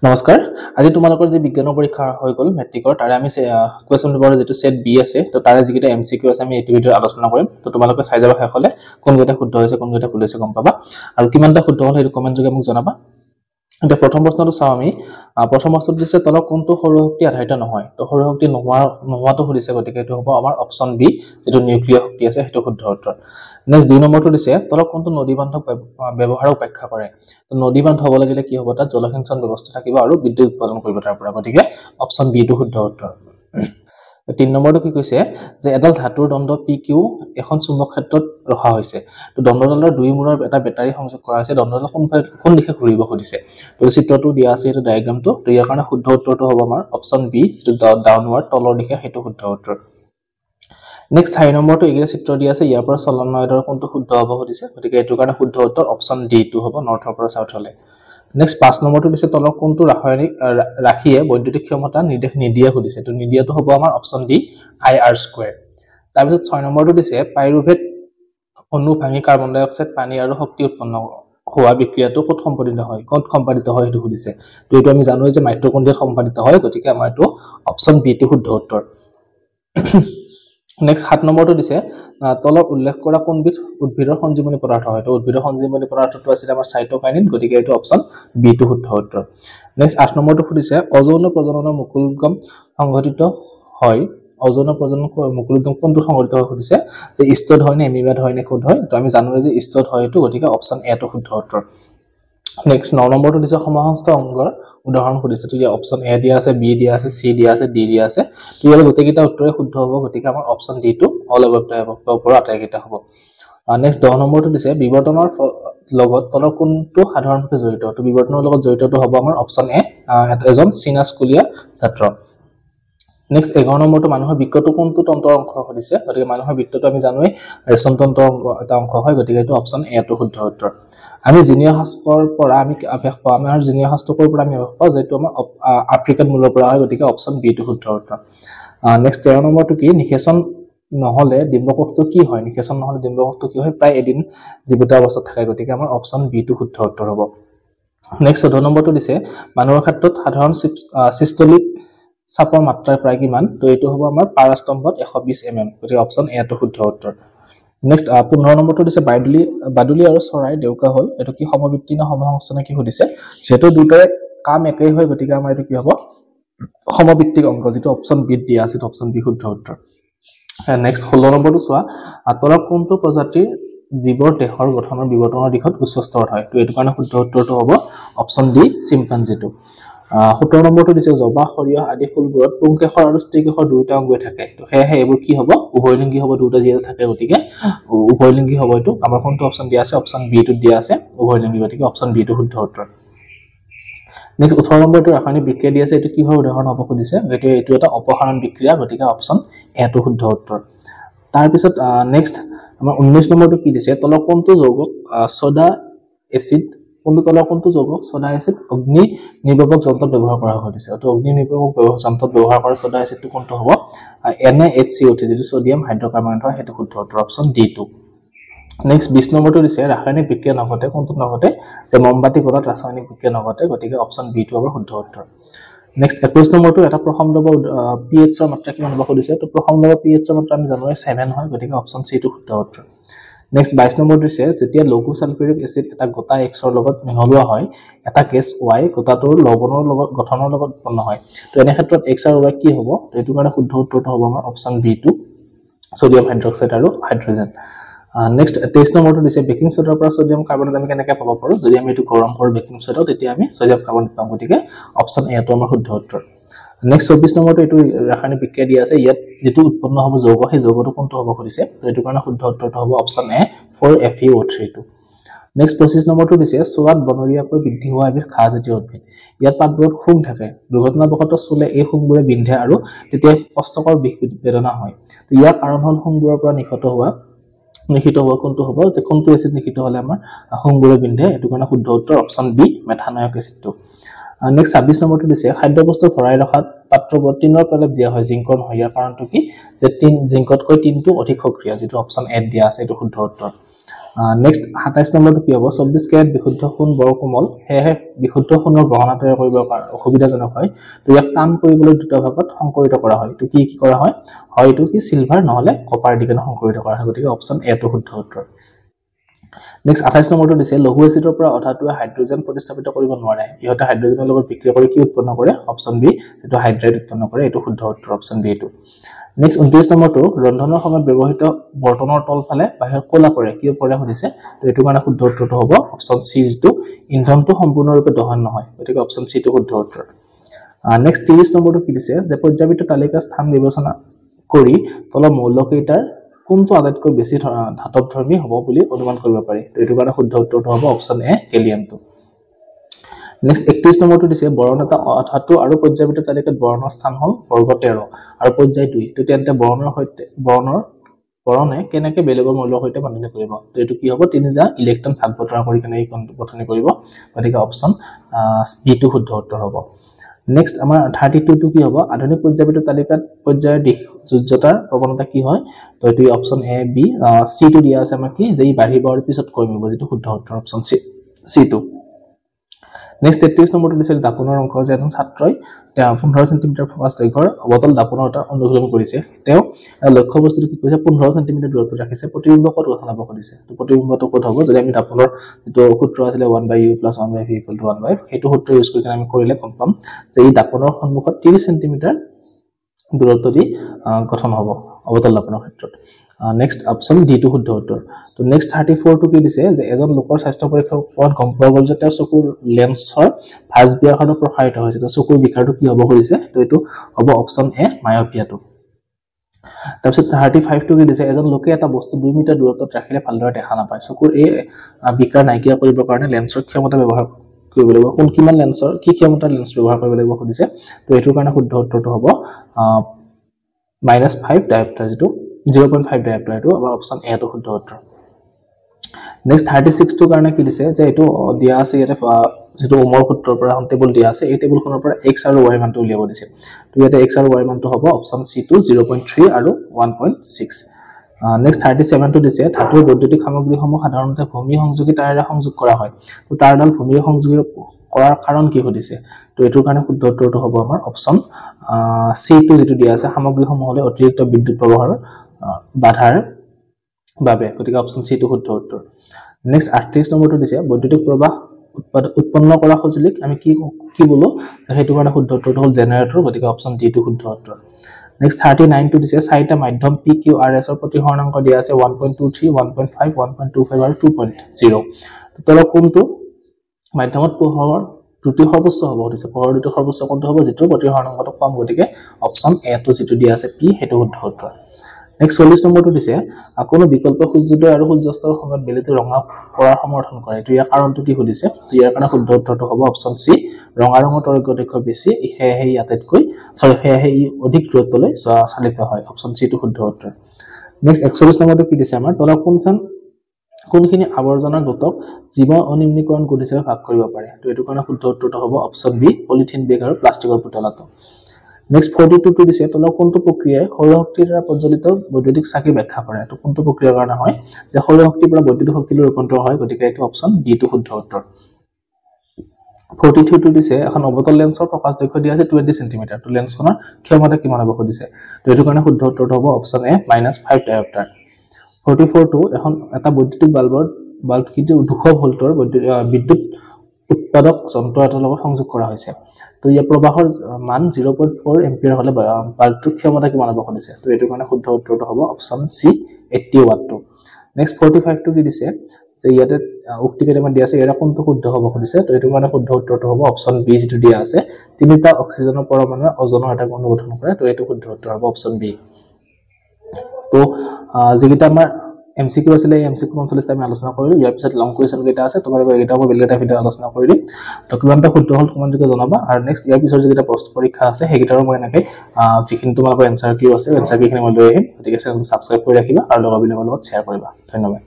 নমস্কাৰ আজি তোমালোকৰ যে বিজ্ঞান পৰীক্ষা হৈ গল মেট্ৰিকৰ তাৰে আমি কোৱেশ্চন পেপাৰৰ যেটো সেট বি আছে তো তাৰে যিকেইটা এমসিকিউ আছে আমি এই ভিডিঅ'ত আলোচনা কৰিম তো তোমালোকে চাই যাবা শেষলে কোনকেইটা শুদ্ধ হৈছে কোনকেইটা ভুল হৈছে গম পাবা আৰু কিমানটা শুদ্ধ হ'ল এই কমেন্ট যোগে মোক জনাবা এটা প্ৰথম প্ৰশ্নটো চাও আমি প্ৰথম প্ৰশ্নটো দিছে তলত কোনটো সৌৰ শক্তি আধাৰিত নহয় তো সৌৰ শক্তি নোহোৱাটো সুধিছে গতিকে এটো হ'ব আমাৰ অপচন বি যেটো নিউক্লিয়াৰ শক্তি আছে হেতু শুদ্ধ উত্তৰ নেক্সট দুই নম্বৰটো দিছে তলত কোনটো নদী বান্ধ ব্যৱহাৰক ব্যাখ্যা কৰে তো নদী বান্ধ হ'ব লাগিলে কি হ'ব তাত জলসিঞ্চন ব্যৱস্থা থাকিব আৰু বিদ্যুৎ উৎপাদন কৰিব তাৰ পৰা গতিকে অপচন বি টো শুদ্ধ উত্তৰ তিন নম্বৰটো কি কৈছে যে এডাল ধাতুৰ দণ্ড PQ এখন চুম্বক ক্ষেত্ৰত ৰখা হৈছে তো দণ্ডডালৰ দুই মূৰৰ এটা বেটাৰী সংযোগ কৰা হৈছে দণ্ডডাল কোন দিশে ঘূৰিব খুদিছে তো চিত্ৰটো দিয়া আছে এই ডায়াগ্ৰামটো তো ইয়াৰ কাৰণে শুদ্ধ উত্তৰটো হ'ব আমাৰ অপচন বি যেটো ডাউনৱাৰ্ড তলৰ দিশে হেতু শুদ্ধ উত্তৰ নেক্সট 4 নম্বৰটো এই চিত্ৰ দিয়া আছে ইয়াৰ পৰা সলনয়ডৰ কোনটো শুদ্ধ হ'ব খুদিছে গতিকে এটো কাৰণে শুদ্ধ উত্তৰ অপচন ডি টো হ'ব নৰ্থৰ পৰা সাউথলে নেক্সট 5 নম্বৰটো দিছে তলৰ কোনটো ৰাসায়নিক ৰাখিয়ে বৈদ্যুতিক ক্ষমতা নিৰ্দেশ নিদিয়া খুদিছে তো নিদিয়াটো হ'ব আমাৰ অপচন ডি IR²। তাৰ পিছত 6 নম্বৰটো দিছে পাইৰুভেট অণু ভাঙি কাৰ্বন ডাই অক্সাইড পানী আৰু শক্তি উৎপন্ন হোৱা বিক্ৰিয়াটো ক'ত সম্পাদিত হয় হেতু খুদিছে তো এটো আমি জানো যে মাইটকন্ড্ৰিয়াত সম্পাদিত হয় গতিকে আমাৰ এটো অপচন বি টো শুদ্ধ উত্তৰ নেক্সট 7 নম্বৰটো দিছে তলত উল্লেখ কৰা কোনবিধ উদ্ভিদৰ সঞ্জীৱনী পদাৰ্থ হয় তো উদ্ভিদৰ সঞ্জীৱনী পদাৰ্থটো আছিল আমাৰ সাইটোকাইনিন গতিকে এটো অপচন বি টো শুদ্ধ উত্তৰ নেক্সট 8 নম্বৰটো খুদিছে অযৌন প্ৰজননৰ মুকুলগম সংঘটিত হয় অযৌন প্ৰজনন মুকুলগম কোনটো সংঘটিত হয় খুদিছে যে ইষ্টড হয় নে এমিবাদ হয় নে কোড হয় তো আমি জানো যে ইষ্টড হয় এটো গতিকে অপচন এ টো শুদ্ধ উত্তৰ নেক্সট 9 নম্বৰটো দিছে সমাহস্ত অংগৰ উদাহৰণ খুদিছে তো ইয়াৰ অপচন এ দিয়া আছে বি দিয়া আছে সি দিয়া আছে ডি দিয়া আছে তো ইয়াৰ গোটেইকেইটা উত্তৰে শুদ্ধ হ'ব গতিকে আমাৰ অপচন ডি টো অল অফ দ্য ওপৰত আটাইকেইটা হ'ব নেক্সট 10 নম্বৰটো দিছে বিবৰ্তনৰ লগত তলৰ কোনটো সাধাৰণভাৱে জড়িত তো বিবৰ্তনৰ লগত জড়িতটো হ'ব আমাৰ অপচন এ এজন চীনা স্কুলীয়া ছাত্ৰ নেক্সট 11 নম্বৰটো মানুহৰ বৃক্কটো কোনটো তন্ত্ৰৰ অংশ খুদিছে গতিকে মানুহৰ বৃক্কটো আমি জানোই ৰেচন তন্ত্ৰৰ এটা অংশ হয় গতিকে এটো অপচন এ টো শুদ্ধ উত্তৰ আমি জিনিয়া হাস্কৰ পৰা আমি আভ্যাস পাওঁ আমাৰ জিনিয়া হাস্কৰ পৰা আমি আভ্যাস পাওঁ যেটো আমাৰ আফ্ৰিকান মূলৰ পৰা হয় গতিকে অপচন বি টো শুদ্ধ উত্তৰ নেক্সট 13 নম্বৰটো কি নিষেচন নহলে ডিম্বকোষটো কি হয় নিষেচন নহলে ডিম্বকোষটো কি হয় প্ৰায় এদিন জীৱিত অৱস্থাত থাকে গতিকে আমাৰ অপচন বি টো শুদ্ধ উত্তৰ হ'ব নেক্সট 14 নম্বৰটো দিছে মানুহৰ ক্ষেত্ৰত সাধাৰণ সিস্টোলিক চাপৰ মাত্ৰা প্ৰায় কিমান তো এটো হ'ব আমাৰ পাৰাস্তম্ভত 120 mm গতিকে অপচন এ টো শুদ্ধ উত্তৰ নেক্সট 15 নম্বৰটো দিছে বাদুলি আৰু চৰাই দেউকা হল এটো কি সমবৃত্তি না সমসংস্থান কি খুদিছে যেটো দুটাৰে কাম একেই হয় গতিকে আমাৰ এটো কি হ'ব সমবৃত্তিক অংক যেটো অপচন বি দিয়া আছে অপচন বি শুদ্ধ উত্তৰ নেক্সট 16 নম্বৰটো চোৱা তলৰ কোনটো প্ৰজাতিৰ জীৱৰ দেহৰ গঠনৰ বিৱৰ্তনৰ দিশত উচ্চ স্তৰত হয় তো এটো কাৰণে শুদ্ধ উত্তৰটো হ'ব অপচন ডি চিম্পাঞ্জিটো 17 নম্বৰটো দিছে জবা সৰিয়হ আদি ফুলবোৰত পুংকেশৰ আৰু স্ত্ৰীকেশৰ দুটা অংগই থাকে তো হেহে এবোৰ কি হ'ব উভয়লিংগী হ'ব দুটা জিয়া থাকে গতিকে উভয়লিংগী হ'ব এটো আমাৰ কোনটো অপচন দিয়া আছে অপচন বি টো দিয়া আছে উভয়লিংগী গতিকে অপচন বি টো শুদ্ধ উত্তৰ নেক্সট 18 নম্বৰটো ৰাসায়নিক বিক্ৰিয়া দিয়া আছে এটো কিহৰ উদাহৰণ হ'ব খুদিছে এটো এটা অপসাৰণ বিক্ৰিয়া গতিকে অপচন এ টো শুদ্ধ উত্তৰ তাৰ পিছত নেক্সট আমাৰ 19 নম্বৰটো কি দিছে তলৰ কোনটো যৌগক সোডা এসিড কোনটো যৌগক সোডা এসিড অগ্নি নিৰ্বাপক যন্ত্ৰত ব্যৱহাৰ কৰা হৈছে তো অগ্নি নিৰ্বাপক যন্ত্ৰত ব্যৱহাৰ কৰা সোডা এসিডটো কোনটো হ'ব NaHCO3 যেটো সোডিয়াম হাইড্ৰকাৰ্বনেট হয় হেতু শুদ্ধ উত্তৰ অপচন ডি টো নেক্সট 20 নম্বৰটো দিছে ৰাসায়নিক বিক্ৰিয়া নঘটে কোনটো নঘটে যে মমবাতি গলত ৰাসায়নিক বিক্ৰিয়া নঘটে গতিকে অপচন বি টো আমাৰ শুদ্ধ উত্তৰ নেক্সট 21 নম্বৰটো এটা প্ৰসমদ্ৰৱৰ pH ৰ মাত্ৰা কিমান হ'ব খুদিছে তো প্ৰসমদ্ৰৱৰ pH ৰ মাত্ৰা আমি জানো 7 হয় গতিকে অপচন সি টো শুদ্ধ উত্তৰ নেক্সট 22 নম্বৰ দিছে যেতিয়া লঘু সালফিউৰিক এসিড এটা গোটা X ৰ লগত মিহলোৱা হয় এটা গেছ Y গোটাটোৰ লৱণৰ লগত গঠনৰ লগত উৎপন্ন হয় তো এনে ক্ষেত্ৰত X আৰু Y কি হ'ব তো এটো কাৰণে শুদ্ধ উত্তৰটো হ'ব আমাৰ অপচন বি টো সোডিয়াম হাইড্ৰক্সাইড আৰু হাইড্ৰজেন নেক্সট 23 নম্বৰটো দিছে বেকিং সোডাৰ পৰা সোডিয়াম কাৰ্বনেট আমি কেনেকৈ পাব পাৰো যদি আমি এটো গৰম কৰি বেকিং সোডা তেতিয়া আমি সোডিয়াম কাৰ্বনেট পাম গতিকে অপচন এ টো আমাৰ শুদ্ধ উত্তৰ নেক্সট 24 নম্বৰটো এটো ৰাসায়নিক বিক্ৰিয়া দিয়া আছে ইয়াত যেটো উৎপন্ন হ'ব যৌগ সেই যৌগটো কোনটো হ'ব খুদিছে তো এটো কাৰণে শুদ্ধ উত্তৰটো হ'ব অপচন এ 4FeO3 টো নেক্সট 25 নম্বৰটো দিছে সোৱাত বনৰীয়াকৈ বৃদ্ধি হোৱা এবিধ ঘাহজাতীয় উদ্ভিদ ইয়াত পাতবোৰত খুং থাকে দুৰ্ঘটনাবশতঃ চুলে এই খুংবোৰে বিন্ধে আৰু তেতিয়া কষ্টকৰ বিষ বেদনা হয় তো ইয়াৰ কাৰণ হ'ল খুংবোৰৰ পৰা নিখত হোৱা কোনটো হ'ব যে কোনটো এসিড নিখিত হলে আমাৰ খুংবোৰে বিন্ধে এটো কাৰণে শুদ্ধ উত্তৰ অপচন বি মেথানয়ক এসিডটো নেক্সট 26 নম্বৰটো দিছে খাদ্যবস্তু ভৰাই ৰখাত পাত্ৰবোৰত টিনৰ প্ৰলেপ দিয়া হয় জিংকৰ নহয় ইয়াৰ কাৰণটো কি যে জিংকতকৈ টিনটো অধিক সক্ৰিয় যেটো অপচন এ দিয়া আছে এটো শুদ্ধ উত্তৰ নেক্সট 27 নম্বৰটো কি হ'ব 24 কেৰেট বিশুদ্ধ সোণ বৰ কোমল হেহে বিশুদ্ধ সোণৰ গহনা তৈয়াৰ কৰিব অসুবিধাজনক হয় তো ইয়াক টান কৰিবলৈ দুটা ভাগত সংকৰিত কৰা হয় তো কি কৰা হয় হয়তো কি সিলভাৰ নহলে কপাৰ দি কেনে সংকৰিত কৰা হয় গতিকে অপচন এ টো শুদ্ধ উত্তৰ নেক্সট 28 নম্বৰটো দিছে লঘু এচিডৰ পৰা অধাতুৱে হাইড্ৰোজেন প্ৰতিস্থাপিত কৰিব নোৱাৰে ইহতে হাইড্ৰোজেনৰ লগত বিক্ৰিয়া কৰি কি উৎপন্ন কৰে অপচন বি যেটো হাইড্ৰাইড উৎপন্ন কৰে এটো শুদ্ধ উত্তৰ অপচন বি টো নেক্সট 29 নম্বৰটো ৰন্ধনৰ সময়ত ব্যৱহৃত বৰ্তনৰ তলফালে বাহিৰ কোলা কৰে কি কৰে সুধিছে তো এটো কাৰণে শুদ্ধ উত্তৰটো হ'ব অপচন সি যেটো ইন্ধনটো সম্পূৰ্ণৰূপে দহন নহয় গতিকে অপচন সি টো শুদ্ধ উত্তৰ নেক্সট 30 নম্বৰটো কি দিছে যে পৰ্যায়িত তালিকা স্থান বিবেচনা কৰি তলৰ মৌলকেইটাৰ কোনটো আটাইতকৈ বেছি ধাতৱধৰ্মী হ'ব বুলি অনুমান কৰিব পাৰি তো এটো কাৰণে শুদ্ধ উত্তৰটো হ'ব অপচন এ কেলিয়ামটো নেক্সট 31 নম্বৰটো দিছে বৰণ এটা ধাতু আৰু পৰ্যায়িত তালিকাত বৰণৰ স্থান হ'ল বৰ্গ 13 আৰু পৰ্যায় 2 তো তেন্তে বৰণে কেনেকৈ বেলেগৰ মৌলৰ সৈতে বান্ধনি কৰিব তো এটো কি হ'ব তিনিটা ইলেক্ট্ৰন ভাগ বতৰা কৰি কেনে এই কোণটো গঠনি কৰিব গতিকে অপচন বি টো শুদ্ধ উত্তৰ হ'ব নেক্সট আমাৰ 32 টো কি হ'ব আধুনিক পৰ্যায়িত তালিকাত পৰ্যায়ৰ দিশ যোজ্যতাৰ প্ৰৱণতা কি হয় তো এটো অপচন এ বি সি টো দিয়া আছে আমাৰ কি যে ই বাঢ়িব আৰু পিছত কমিব যেটো শুদ্ধ উত্তৰ অপচন সি টো নেক্সট 33 নম্বৰটো দিছিল দাপনৰ অংক যে এজন ছাত্ৰই 15 সেন্টিমিটাৰ ফকাছ দৈৰ্ঘ্যৰ অবতল দাপনৰ এটা অনুশীলন কৰিছে তেওঁ লক্ষ্য বস্তুটো কি কৰিছে 15 সেন্টিমিটাৰ দূৰত্ব ৰাখিছে প্ৰতিবিম্ব ক'ত গঠন হ'ব কৰিছে তো প্ৰতিবিম্বটো ক'ত হ'ব যদি আমি দাপনৰ যেটো সূত্ৰ আছিল 1/u + 1/v = 1/f হেতু সূত্ৰ ইউজ কৰি আমি কৰিলে কম পাম যে এই দাপনৰ সন্মুখত 30 সেন্টিমিটাৰ দূৰত্ব দি গঠন হ'ব অবতল দাপনৰ ক্ষেত্ৰত নেক্সট অপচন ডি টো শুদ্ধ উত্তৰ তো নেক্সট 34 টো কি দিছে যে এজন লোকৰ স্বাস্থ্য পৰীক্ষা কৰাত গম পোৱা গ'ল যে তেওঁৰ চকুৰ লেন্সৰ ভাঁজ বিয়াখনত প্ৰসাৰিত হৈছে তো চকুৰ বিকাৰটো কি হ'ব কৰিছে তো এটো হ'ব অপচন এ মায়োপিয়াটো তাৰপিছত 35 টো কি দিছে এজন লোকে এটা বস্তু 2 মিটাৰ দূৰত্বত ৰাখিলে ভালদৰে দেখা নাপায় চকুৰ এই বিকাৰ নাইকিয়া কৰিবৰ কাৰণে লেন্সৰ ক্ষমতা ব্যৱহাৰ কৰিব লাগিব কোন কিমান লেন্সৰ কি ক্ষমতাৰ লেন্স ব্যৱহাৰ কৰিব লাগিব সুধিছে তো এটোৰ কাৰণে শুদ্ধ উত্তৰটো হ'ব -5 ডায়োপ্টাৰ যেটো 0.5 ডায়োপ্টাৰ এটো আমাৰ অপচন এ টো শুদ্ধ উত্তৰ নেক্সট 36 টো কাৰণে কি দিছে যে এটো দিয়া আছে ইয়াতে যেটো ওমৰ সূত্ৰৰ পৰা এখন টেবুল দিয়া আছে এই টেবুলখনৰ পৰা x আৰু y মানটো উলিয়াব দিছে তো ইয়াতে x আৰু y মানটো হ'ব অপচন সি টো 0.3 আৰু 1.6 নেক্সট 37 টো দিছে ধাতুৰ বৈদ্যুতিক সামগ্ৰীসমূহ সাধাৰণতে ভূমি সংযোগী তাৰেৰে সংযোগ কৰা হয় তো তাৰডাল ভূমি সংযোগী কৰাৰ কাৰণ কি সুধিছে তো এটোৰ কাৰণে শুদ্ধ উত্তৰটো হ'ব আমাৰ অপচন সি টো যেটো দিয়া আছে সামগ্ৰীসমূহলৈ অতিৰিক্ত বিদ্যুৎ প্ৰবাহৰ বাধাৰ বাবে গতিকে অপচন সি টো শুদ্ধ উত্তৰ নেক্সট 38 নম্বৰটো দিছে বৈদ্যুতিক প্ৰবাহ উৎপন্ন কৰা সঁজুলিক আমি কি বলো যে হেতু কাৰণে শুদ্ধ উত্তৰটো হ'ল জেনাৰেটৰ গতিকে অপচন ডি টো শুদ্ধ উত্তৰ নেক্সট 39 টো দিছে চাৰিটা মাধ্যম পি কিউ আৰ এছ ৰ প্ৰতিহৰণাংক দিয়া আছে 1.23 1.5 1.25 আৰু 2.0 তো তলৰ কোনটো মাধ্যমত পোহৰৰ ত্ৰুটি সৰ্বোচ্চ হ'ব দিছে পোহৰৰ ত্ৰুটি সৰ্বোচ্চ কোনটো হ'ব যেটো প্ৰতিহৰণাংকটো কম গতিকে অপচন এ টো যেটো দিয়া আছে পি হেতু শুদ্ধ উত্তৰ নেক্সট 40 নম্বৰটো দিছে কোনো বিকল্প সূৰ্যোদয় আৰু সূৰ্যাস্তৰ সময়ত বেলিটো ৰঙা কৰাৰ সমৰ্থন কৰে তো ইয়াৰ কাৰণটো কি সুধিছে তো ইয়াৰ কাৰণে শুদ্ধ উত্তৰটো হ'ব অপচন সি ৰঙা ৰঙৰ তৰংগ দৈৰ্ঘ্য বেছি হেহে ইয়াতকৈ হেহে অধিক দূৰত্বলৈ চালিত হয় অপচন সি টো শুদ্ধ উত্তৰ নেক্সট 41 নম্বৰটো কি দিছে আমাৰ তলৰ কোনখিনি আৱৰ্জনা গোটক জীৱ অনিম্নীকৰণ গোট হিচাপে ভাগ কৰিব পাৰে তো এটো কাৰণে শুদ্ধ উত্তৰটো হ'ব অপচন বি পলিথিন বেগ আৰু প্লাষ্টিকৰ পুতলাটো নেক্সট 42 টো দিছে তলৰ কোনটো প্ৰক্ৰিয়াই সৌৰ শক্তিৰ দ্বাৰা প্ৰজ্বলিত বৈদ্যুতিক চাকি ব্যাখ্যা কৰে তো কোনটো প্ৰক্ৰিয়াৰ কাৰণে হয় যে সৌৰ শক্তিৰ পৰা বৈদ্যুতিক শক্তিলৈ ৰূপান্তৰ হয় গতিকে এটো অপচন বি টো শুদ্ধ উত্তৰ 43 টো দিছে এখন অবতল লেন্সৰ প্ৰকাশ দৈৰ্ঘ্য দিয়া আছে 20 সেন্টিমিটাৰ তো লেন্সখনৰ ক্ষমতা কিমান হ'ব সুধিছে তো এটো কাৰণে শুদ্ধ উত্তৰটো হ'ব অপচন এ -5 ডায়োপ্টাৰ 44 টো এখন এটা বৈদ্যুতিক বাল্ব কিন্তু 200 ভোল্টৰ বিদ্যুৎ উৎপাদক যন্ত্ৰ এটাৰ লগত সংযোগ কৰা হৈছে তো ইয়াৰ প্ৰবাহৰ মান 0.4 এম্পিয়াৰ হলে বাল্বটোৰ ক্ষমতা কিমান হ'ব সুধিছে তো এটো কাৰণে শুদ্ধ উত্তৰটো হ'ব অপচন সি 80 ওয়াট টো নেক্সট 45 টো কি দিছে যে ইয়াতে উক্তি কেইটামান দিয়া আছে এৰা কোনটো শুদ্ধ হ'ব সুধিছে তো এটো কাৰণে শুদ্ধ উত্তৰটো হ'ব অপচন বি যেটো দিয়া আছে তিনিটা অক্সিজেনৰ পৰমাণুৱে ওজনৰ এটা অণু গঠন কৰে তো এটো শুদ্ধ উত্তৰ হ'ব অপচন বি তো যেকিটা আমাৰ MCQ আছিলে MCQ 45 আমি আলোচনা কৰিলো ইয়াৰ পিছত লং কোৱেশ্চন কেইটা আছে তোমালোকে এটা মই বেলেগ এটা ভিডিও আলোচনা কৰি দিম তো কিমানটা শুদ্ধ হ'ল তোমালোকে জনাবা আৰু নেক্সট ইয়াৰ পিছত যেটা পোষ্ট পৰীক্ষা আছে হেগিটাৰো মই এনেকৈ যিখিনি তোমালোকৰ এনসাৰ কি আছে এনসাৰ কিখিনি মই লৈ আহিম গতিকে চেনেলটো সাবস্ক্ৰাইব কৰি ৰাখিবা আৰু লগৰবিলাকৰ লগত শ্বেয়াৰ কৰিবা ধন্যবাদ